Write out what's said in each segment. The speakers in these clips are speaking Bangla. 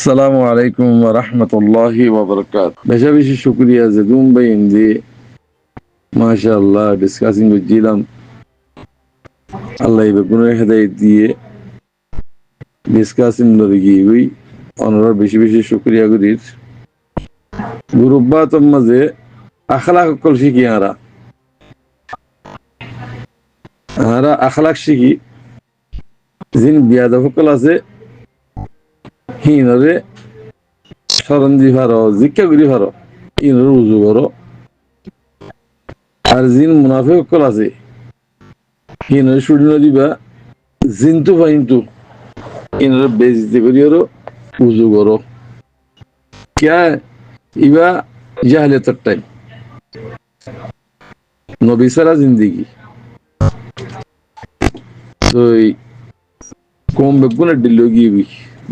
আসসালামু আলাইকুম ওয়া রাহমাতুল্লাহি ওয়া বারাকাতুহু। বেশি বেশি শুকরিয়া জেদুম ভাই ইন্দি মাশাআল্লাহ ডিসকাসিং করছিলাম। আল্লাহ বেগুনের হেদায়েত দিয়ে ডিসকাসিং লরি গিয়ে অনরা বেশি বেশি শুকরিয়া করির গুরুব্বাতম মাঝে আখলাক কল শিখি আরা আখলাক শিখি জিন বিয়াদব সকল আছে হিনরে স্মরণ দি পারো জিজ্ঞা করি পারো ইনরে উজু করো। আর জিন মুনাফিক সকল আছে হিনরে শুনে দিবা জিন্তু ফাইন্তু ইনরে বেজিতে করি আরো উজু করো। क्या इवा জাহলিয়াতের টাইম নবী সারা জিন্দেগি তো কম বেগুনের ডিলগি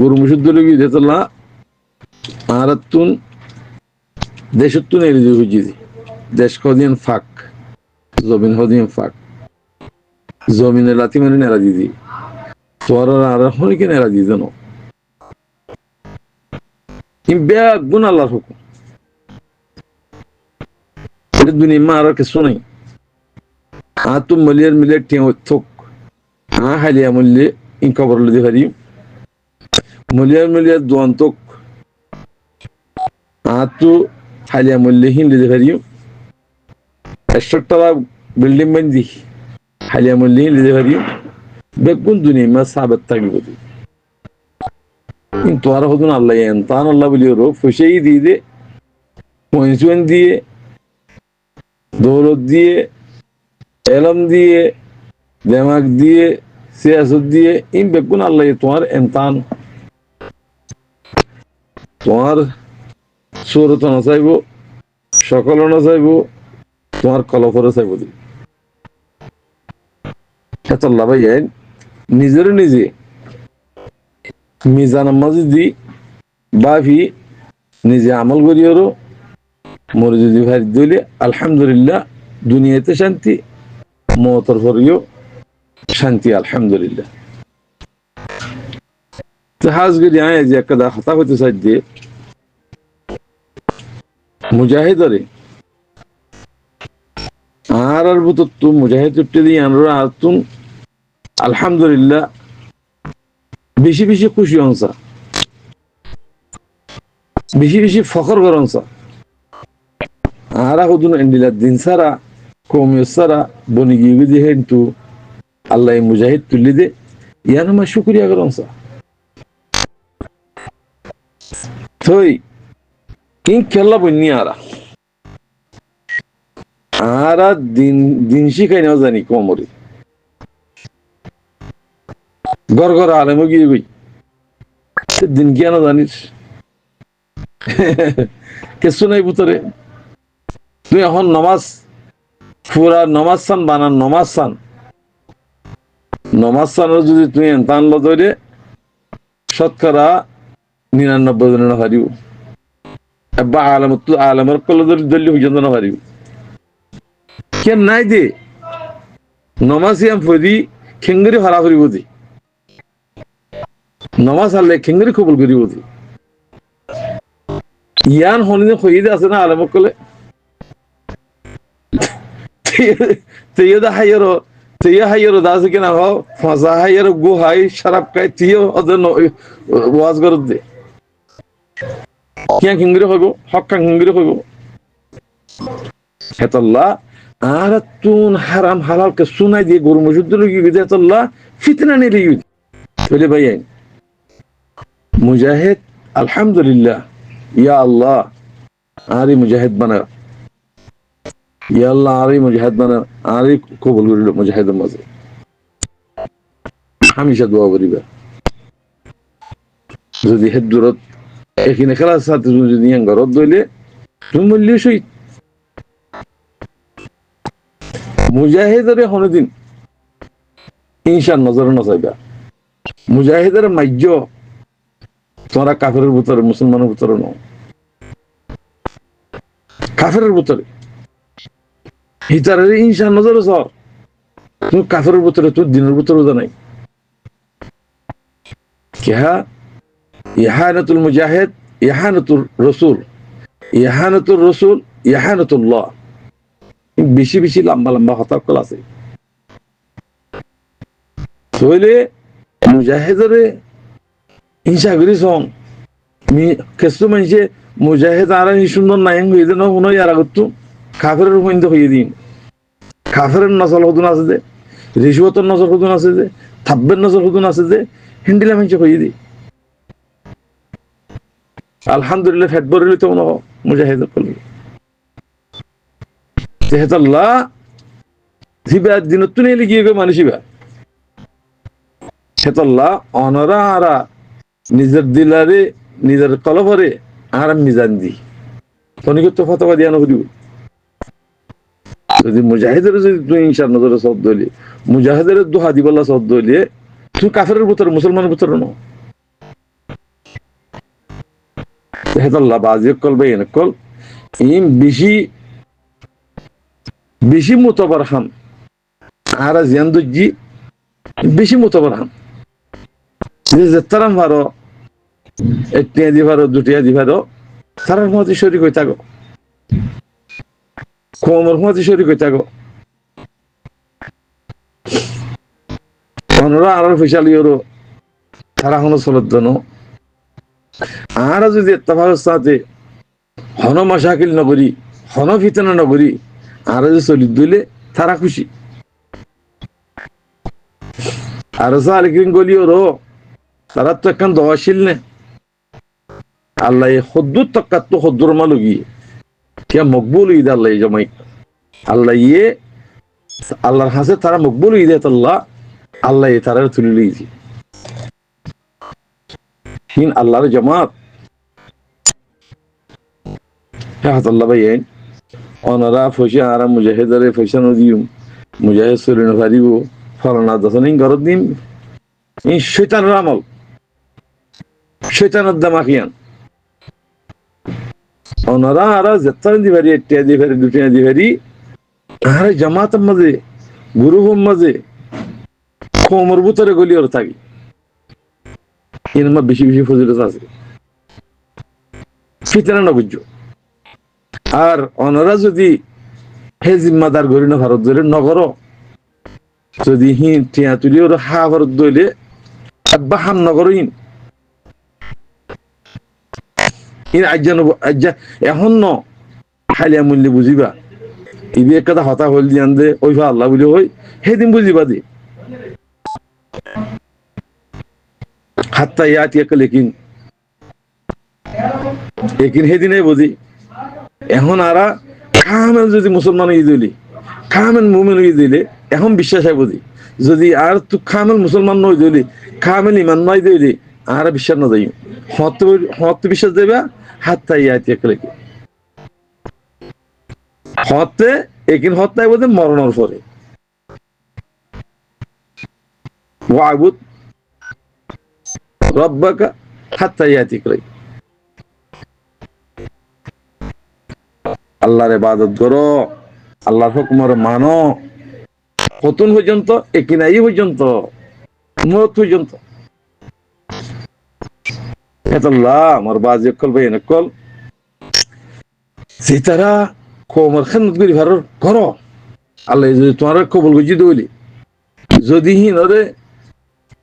গরু মুসুদ লগি দেতলা আরাতুন দেশতুন এরিজি হুজিজি দেশ কদিন ফাক জমিন হদিন ফাক জমিনের লাতি মানে নেরা দিদি তোর আর হনিকে নেরা দি জানো বেগুন আল্লাহর হুকুম এটা দুনিয়া মা আর কিছু নাই তুম মলিয়ার মিলে থোক হালিয়া মূল্যে ইন খবর লদি পারি মলিয়ার দোয়ান তোক তু হালিয়া মূল্যে হিন লিদে পারি 100 টাকা বিল্ডিং বান্ধি হালিয়া মূল্যে হিন লিদে পারি বেগুন দুনিয়া মা সাবেত থাকবে কিন্তু আর হদুন আল্লাহ তান আল্লাহ বলি ওর ফুসেই দিয়ে দে পয়েন্ট দিয়ে দৌলত দিয়ে এলম দিয়ে দেমাগ দিয়ে সিয়াসত দিয়ে ইন বেগুন আল্লাহ তোমার এমতান তোমার সুরত না চাইব সকল না চাইব তোমার কলফরে চাইব এত লাভাই নিজের নিজে মিজান মাঝে দি বাফি নিজে আমল করি আরো মরে যদি ভাই দিলে আলহামদুলিল্লাহ দুনিয়াতে শান্তি মতর ফরিও শান্তি আলহামদুলিল্লাহ। হাজ গেলি আয় যে একটা হতা হতে চাই যে মুজাহিদরে আর বুত তো মুজাহিদ দিয়ে আনরা আতুন আলহামদুলিল্লাহ বেশি বেশি খুশি হনসা বেশি বেশি ফখর করনসা আরা হুদুন এন্ডিলা দিন সারা কৌমিয়ত সারা বনি গিয়ে দিয়ে কিন্তু আল্লাহ মুজাহিদ তুলি দে ইয়ান আমার শুক্রিয়া করনসা থই কিং খেলা বন্যি আরা দিন দিন শিখাই নাও জানি কমরে গড় গড় আলেমও গিয়ে গই দিন কেন জানিস কিছু নাই ভিতরে তুই এখন নমাজ পুরা নমাজ সান বানান নমাজ সানের যদি তুই এনতান লদরে শতকরা 99 জন হারিও বা আলমের কল দলি হুজন না হারিও কেন নাই দে নমাজ ইয়াম ফদি খেঙ্গরি হারা করিব দি নমাজ হারলে খেঙ্গরি কবুল করিব দি ইয়ান হনিনে খইদে আছে না আলমক কলে তেয়দা হাইয়রো দাস কিনা হও ফাঁসা হাইয়রো গো হাই শরাব খাই তিও ওদের ওয়াজ করত দে কিয়া খেঙ্গরি হইব হক্কা খেঙ্গরি হইব হেতাল্লাহ আর তুন হারাম হালাল কে সুনাই দিয়ে গরু মসুদ লগি গিয়ে হেতাল্লাহ ফিতনা নে লিগি বলে ভাই মুজাহিদ আলহামদুলিল্লাহ ইয়া আল্লাহ আরে মুজাহিদ বানা ইয়া আল্লাহ আরে মুজাহিদ বানা আরে কবুল করিল মুজাহিদের মাঝে হামেশা দোয়া করিবা যদি হেদুরত এখানে খেলার সাথে যদি ঘরত দইলে তুমি মূল্য সহিত মুজাহিদরে হনদিন ইনশান নজরে নচাইবা মুজাহিদের মাজ্য তোমরা কাফেরের ভিতরে মুসলমানের ভিতরে ন কাফেরের ভিতরে হিতারের ইনশান নজরে সর তুমি কাফেরের ভিতরে তোর দিনের ভিতরে জানাই কেহা ইহানাতুল মুজাহিদ, ইহানাতুর রসুল, ইহানাতুর রসুল, ইহানাতুল্লাহ। বেশি বেশি লম্বা লম্বা হতাকল আছে। তাহলে মুজাহিদরে হিংসা করি সং কেসু মানুষে মুজাহিদ আর সুন্দর নাইং হয়ে দেন কোনো ইয়ার আগত কাফের হইন্দ হইয়ে দিন। কাফের নজর হদুন আছে যে, রিশওয়াতের নজর হদুন আছে যে, থাব্বের নজর হদুন আছে যে, হিন্দিলা মানুষে হইয়ে দিই। আলহামদুলিল্লাহ ফেট বরিলে তো মনে মুজাহিদ করল যেহেতাল্লাহ জিবা দিনত তুলে গিয়ে গো মানুষিবা সেতাল্লাহ অনরা আরা নিজের দিলারে নিজের কলভরে আর মিজান দি তনিকে তো ফতোয়া দিয়া নকরিব। যদি মুজাহিদের যদি তুই ইনশার নজরে শব্দ হইলে মুজাহিদের দোহা দিবল্লা শব্দ হইলে তুই কাফের ভিতরে মুসলমানের ভিতরে ন হেতাল্লাহ বাজি কল বা এনে কল ইম বেশি বেশি মোতবার খান আর জিয়ান দুজি বেশি মোতবার খান যে তারাম ভারো একটিয়া দি ভারো দুটিয়া দি ভারো তারার মধ্যে শরীর হয়ে থাকো কোমর মধ্যে শরীর হয়ে থাকো অনরা আর ফেসালিওরও তারা হলো চলত জানো আর যদি এত্তাফাকের সাথে হন মাসাকিল নগরী হন ফিতনা নগরী আর যদি চলি দিলে তারা খুশি আর সালিকিন গলিওরও তারা তো একখান দোয়াশীল নে আল্লাহ হদ্দুর তক্কাত তো হদ্দুর মালুগি কিয়া মকবুল ঈদ আল্লাহ জমাই আল্লাহ ইয়ে আল্লাহর হাসে তারা মকবুল ঈদ আল্লাহ আল্লাহ তারা তুলে লিয়েছি হিন আল্লাহর জামাত হাতাল্লাহ ভাই অনারা ফসে আরা মুজাহিদারে ফসা নদীম মুজাহিদ সরিন ফারিব ফলনা দশন ঘরত দিম এই শৈতানের আমল শৈতানের দামাখিয়ান অনারা আরা যেতান দিবারি একটা দিবারি দুটিয়া দিবারি আরে জামাতের মাঝে গুরুহম মাঝে কোমর ভিতরে গলিওর থাকি এর বেশি বেশি ফজিলত আছে ফিতনা নগজ্য আর অনারা যদি হে জিম্মাদার গরি না ভারত ধরে নগর যদি হিন টিয়া তুলি ওর হা ভারত দইলে আব্বা হাম নগর ইন আজ্জা এখন ন খালিয়া মূল্য বুঝিবা ইবি একটা হতা হল দিয়ান দে ওই আল্লাহ বলি হই সেদিন বুঝিবা দি হাত্তা ইয়াত ইয়াকে লেকিন একিন সেদিনে বুঝি এখন আরা কামেল যদি মুসলমান ই দিলি কামেল মুমিন ই দিলে এখন বিশ্বাস হয় বুঝি যদি আর তু কামেল মুসলমান নই দিলি কামেল ইমান নয় দিলি আর বিশ্বাস না যাই হত বিশ্বাস দেবা হাত্তা ইয়াত ইয়াকে লেকিন হতে একিন হত্যায় বোধ মরণের পরে ওয়াবুদ রব্বাকা হাত্তা ইয়াতিক লাই আল্লাহর ইবাদত করো আল্লাহর হুকুমের মানো কতন পর্যন্ত একিনাই পর্যন্ত মত পর্যন্ত এতাল্লাহ আমার বাজি কল ভাই নকল সীতারা কোমর খেদমত করি ভারর করো আল্লাহ যদি তোমার কবল গুজি দইলি যদি হিন ওরে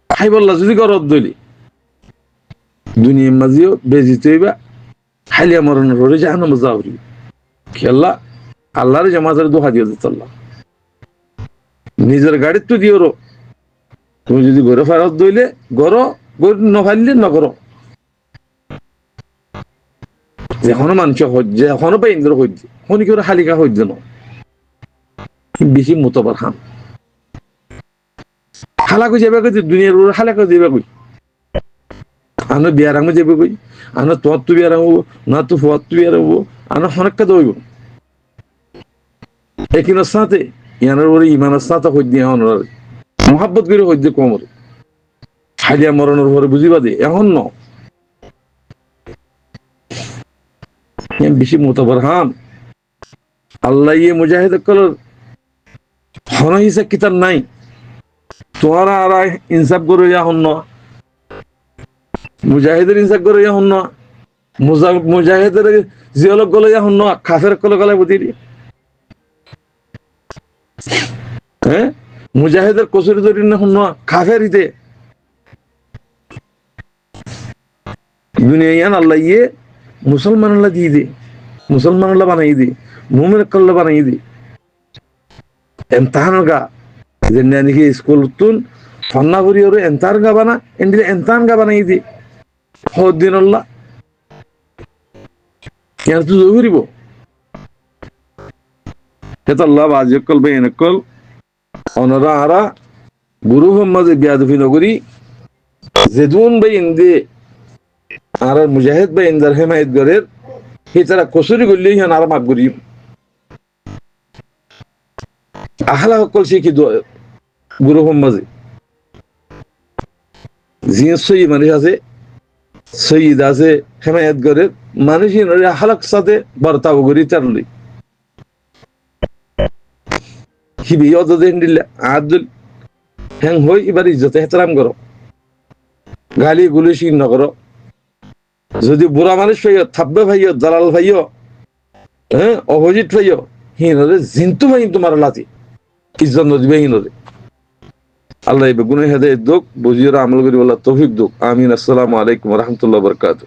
খাই বললা যদি গরত দইলি দুনিয়ার মাঝেও বেজিত হইবা হালিয়া মরণের পরে জাহান্নামে যাওয়া হইবে কি আল্লাহ আল্লাহর জামাতের দোহা দিয়ে দিত আল্লাহ নিজের গাড়ির তো দিও রো তুমি যদি গড়ে ফেরত দইলে গড় নফাইলে নগর এখনো মানুষ হজ্জে এখনো পাই ইন্দ্র হজ্জে হনি কি ওরা হালিকা হজ্জে ন বেশি মোতবার খান হালাকু যাবে কই দুনিয়ার হালাকু যাবে কই আনো বিয়ারাঙ্গ যাবে কই আনো তোর তু বিয়ারাঙ্গ না তু ফুয়ার তু বিয়ারাঙ্গ আনো অনেকটা দইব একিনের সাথে ইয়ানোর ওরে ইমানের সাথে হজ্জে অনর মহাব্বত করে হজ্জে কমর হালিয়া মরণের পরে বুঝিবা দে এখন ন বেশি মোতবার হাম আল্লাহ ইয়ে মুজাহিদ কলর হন হিসাব কিতাব নাই তোরা আর ইনসাফ করে এখন মুজাহিদের ইনসাক করে ইয়া হন মুজাহিদের জিয়লক গলে ইয়া হন কাফের কলে গলে বুঝি হ্যাঁ মুজাহিদের কসুরি ধরি না হন কাফের হিতে দুনিয়া ইয়ান আল্লাহ ইয়ে মুসলমান আল্লাহ দিয়ে দে মুসলমান আল্লাহ বানাই দে মুমিন আল্লাহ বানাই দে এমতাহান গা যে নাকি স্কুল তুন ফন্না করি ওরে এন্তার গা বানা এন্ডিলে এন্তান গা বানাই দে হদ্দিন আল্লাহ কেন তুই জহিরিব হেত আল্লাহ বাজিকল বেনকল অনরা আরা গুরু মোহাম্মদ বিয়াদফি নগরী জেদুন বেইন দে আর মুজাহিদ বা ইন্দার হেমায়ত গরের হে তারা কসুরি করলেই হ্যাঁ আর মাফ করি আহলা সকল শিখি গুরু মাঝে জিনিস সই মানুষ আছে সঈদ আছে হেমায়ত গরের মানুষ আহলাক সাথে বর্তাব করি চারলি হিবি অযদেন দিলে আদুল হ্যাং হই এবার ইজ্জতে হেতরাম করো গালি গুলি শিন নকরো যদি বুড়া মানুষ ভাইও থাকবে ভাইও জালাল ভাইও হ্যাঁ অপোজিট ভাইও হিনরে জিন্তু ভাই তোমার লাতি ইজ্জত নদিবে হিনরে আল্লাহ বেগুনের হেদায়েত দুক বুঝিয়ে আমল করি বলা তৌফিক দুক আমিন আসসালামু আলাইকুম ওয়া রাহমাতুল্লাহি ওয়া বারাকাতুহু